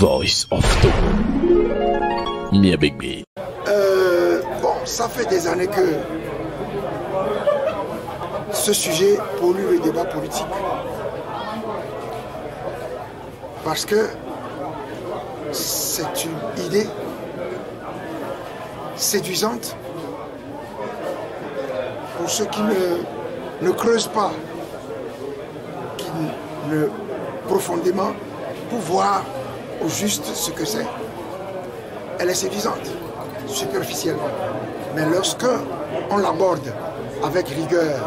Voice of Togo. Mia Bigby. Bon, ça fait des années que ce sujet pollue le débat politique. Parce que c'est une idée séduisante pour ceux qui ne creusent pas, qui ne profondément pour voir au juste ce que c'est. Elle est séduisante, superficiellement. Mais lorsque on l'aborde avec rigueur,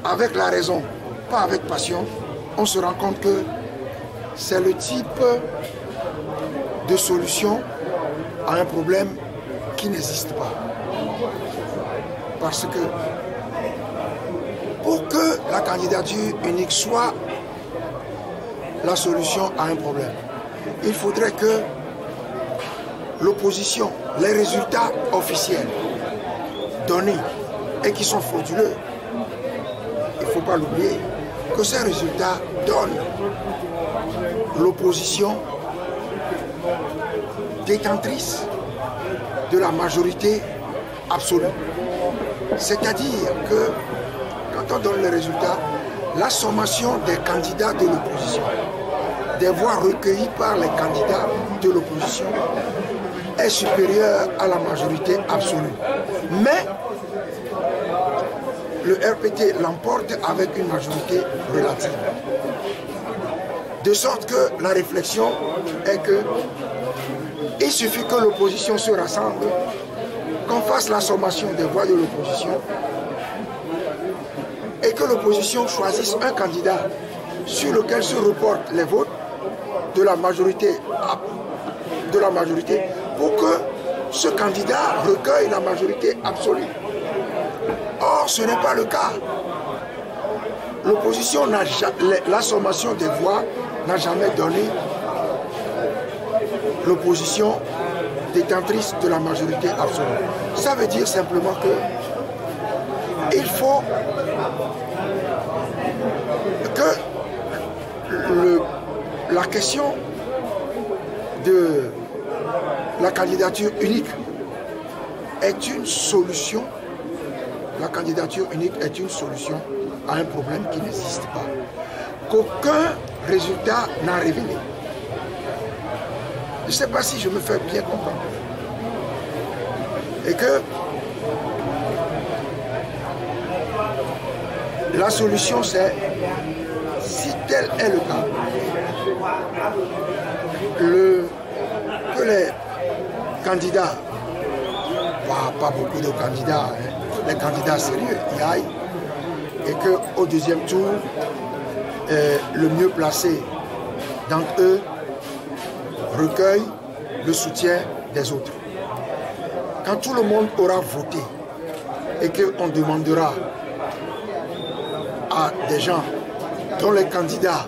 avec la raison, pas avec passion, on se rend compte que c'est le type de solution à un problème qui n'existe pas. Parce que pour que la candidature unique soit la solution à un problème, il faudrait que l'opposition, les résultats officiels donnés et qui sont frauduleux, il ne faut pas l'oublier, que ces résultats donnent l'opposition détentrice de la majorité absolue. C'est-à-dire que quand on donne les résultats, la sommation des candidats de l'opposition, des voix recueillies par les candidats de l'opposition, est supérieure à la majorité absolue. Mais le RPT l'emporte avec une majorité relative. De sorte que la réflexion est que il suffit que l'opposition se rassemble, qu'on fasse la sommation des voix de l'opposition et que l'opposition choisisse un candidat sur lequel se reportent les votes de la majorité pour que ce candidat recueille la majorité absolue. Or, ce n'est pas le cas. L'opposition n'a jamais, la sommation des voix n'a jamais donné l'opposition détentrice de la majorité absolue. Ça veut dire simplement que il faut que la question de la candidature unique est une solution. La candidature unique est une solution à un problème qui n'existe pas, qu'aucun résultat n'a révélé. Je ne sais pas si je me fais bien comprendre. Et que la solution, c'est, si tel est le cas, que les candidats, pas beaucoup de candidats, les candidats sérieux y aillent, et qu'au deuxième tour, le mieux placé d'entre eux recueille le soutien des autres. Quand tout le monde aura voté et qu'on demandera à des gens dont les candidats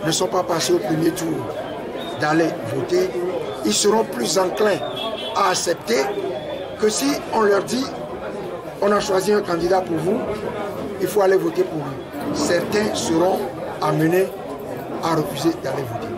ne sont pas passés au premier tour d'aller voter, ils seront plus enclins à accepter que si on leur dit on a choisi un candidat pour vous, il faut aller voter pour lui. Certains seront amenés à refuser d'aller voter.